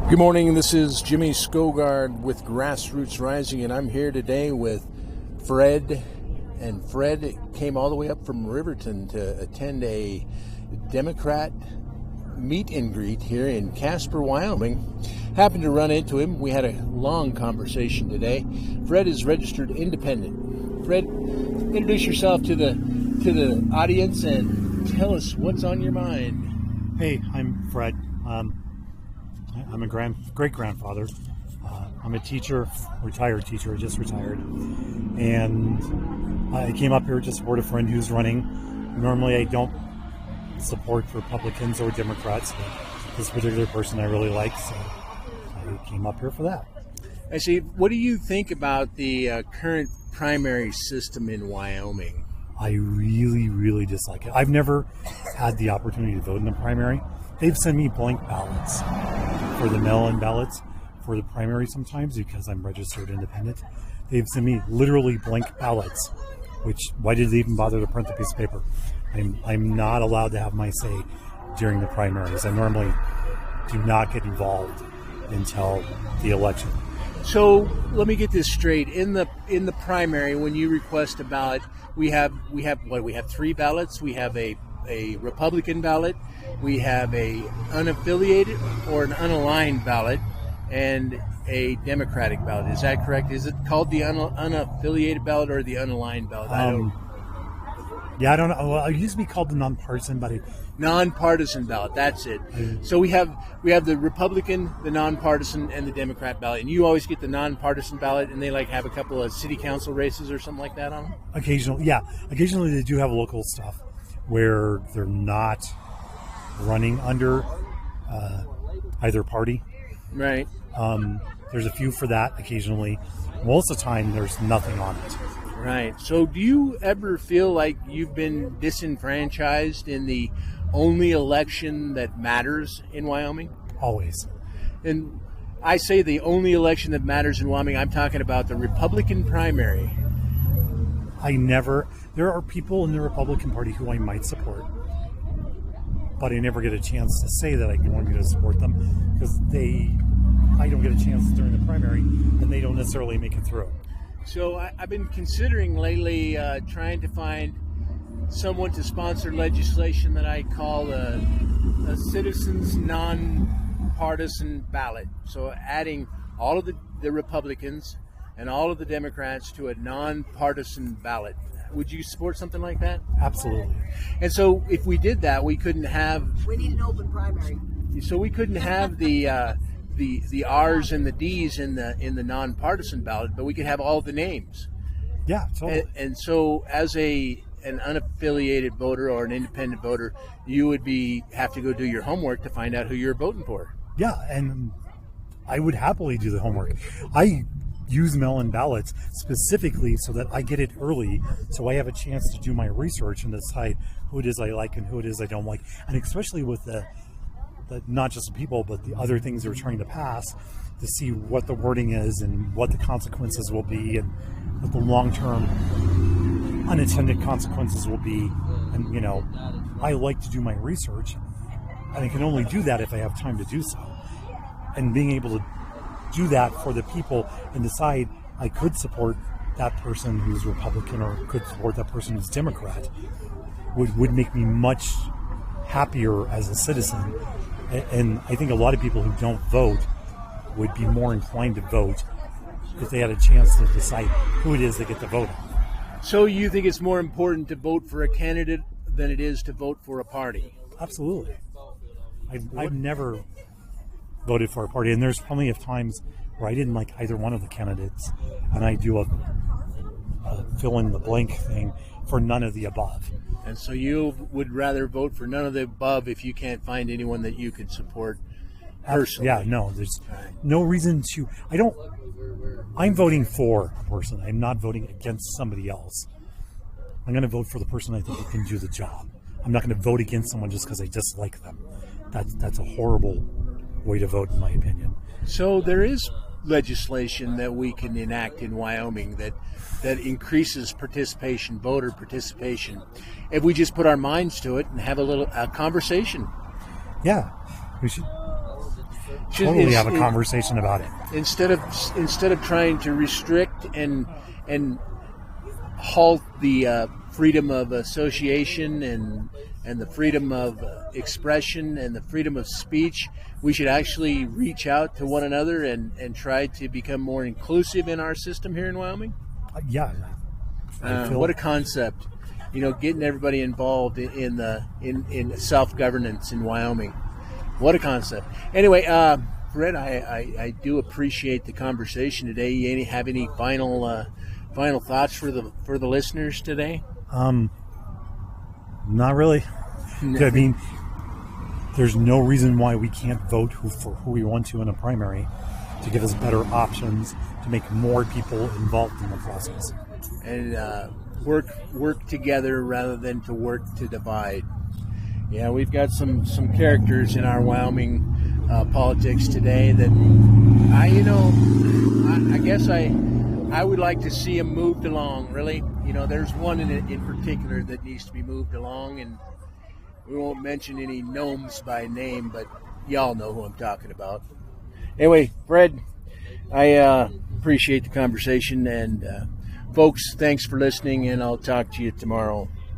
Good morning, this is Jimmy Skogard with Grassroots Rising, and I'm here today with Fred. And Fred came all the way up from Riverton to attend a Democrat meet and greet here in Casper, Wyoming. Happened to run into him. We had a long conversation today. Fred is registered independent. Fred, introduce yourself to the audience and tell us what's on your mind. Hey, I'm Fred. I'm a great-grandfather. I'm a teacher, retired teacher, just retired. And I came up here to support a friend who's running. Normally I don't support Republicans or Democrats, but this particular person I really like, so I came up here for that. I see. What do you think about the current primary system in Wyoming? I really, really dislike it. I've never had the opportunity to vote in the primary. They've sent me blank ballots for the mail-in ballots for the primary sometimes because I'm registered independent. They've sent me literally blank ballots, which, why did they even bother to print the piece of paper? I'm not allowed to have my say during the primaries. I normally do not get involved until the election. So let me get this straight. In the primary, when you request a ballot, we have three ballots. We have a Republican ballot, we have a unaffiliated or an unaligned ballot, and a Democratic ballot. Is that correct? Is it called the unaffiliated ballot or the unaligned ballot? I don't know. Well, it used to be called the nonpartisan, but nonpartisan ballot. That's it. So we have the Republican, the nonpartisan, and the Democrat ballot. And you always get the nonpartisan ballot, and they have a couple of city council races or something like that on them. Occasionally they do have local stuff where they're not running under either party. Right. There's a few for that occasionally. Most of the time, there's nothing on it. Right. So do you ever feel like you've been disenfranchised in the only election that matters in Wyoming? Always. And I say the only election that matters in Wyoming, I'm talking about the Republican primary. There are people in the Republican Party who I might support, but I never get a chance to say that I want to support them because I don't get a chance during the primary and they don't necessarily make it through. So I've been considering lately trying to find someone to sponsor legislation that I call a citizens non-partisan ballot. So adding all of the Republicans and all of the Democrats to a non-partisan ballot. Would you support something like that? Absolutely. And so if we did that, we couldn't have... We need an open primary. So we couldn't have the R's and the D's in the nonpartisan ballot, but we could have all the names. Yeah, totally. And so as an unaffiliated voter or an independent voter, you would have to go do your homework to find out who you're voting for. Yeah, and I would happily do the homework. I use mail-in ballots specifically so that I get it early, so I have a chance to do my research and decide who it is I like and who it is I don't like. And especially with the not just the people, but the other things they're trying to pass, to see what the wording is and what the consequences will be and what the long-term unintended consequences will be. And, I like to do my research, and I can only do that if I have time to do so. And being able to do that for the people and decide I could support that person who's Republican or could support that person who's Democrat would make me much happier as a citizen. And I think a lot of people who don't vote would be more inclined to vote if they had a chance to decide who it is they get to vote on. So you think it's more important to vote for a candidate than it is to vote for a party? Absolutely. I've never voted for a party, and there's plenty of times where I didn't like either one of the candidates, and I do a fill in the blank thing for none of the above. And so you would rather vote for none of the above if you can't find anyone that you could support personally? Yeah, no, there's no reason to. I'm voting for a person. I'm not voting against somebody else. I'm going to vote for the person I think who can do the job. I'm not going to vote against someone just because I dislike them. That's a horrible way to vote, in my opinion. So there is legislation that we can enact in Wyoming that increases participation, voter participation, if we just put our minds to it and have a conversation. Yeah, we should. totally have a conversation about it. Instead of trying to restrict and halt the freedom of association and the freedom of expression and the freedom of speech, we should actually reach out to one another and try to become more inclusive in our system here in Wyoming. Yeah. What a concept. Getting everybody involved in self-governance in Wyoming. What a concept. Anyway, Fred, I do appreciate the conversation today. You have any final thoughts for the listeners today? Not really. I mean, there's no reason why we can't vote for who we want to in a primary to give us better options to make more people involved in the process. And work together rather than to work to divide. Yeah, we've got some characters in our Wyoming politics today that I guess I would like to see them moved along. Really, there's one in particular that needs to be moved along, and we won't mention any gnomes by name, but y'all know who I'm talking about. Anyway, Fred, I appreciate the conversation, and folks, thanks for listening, and I'll talk to you tomorrow.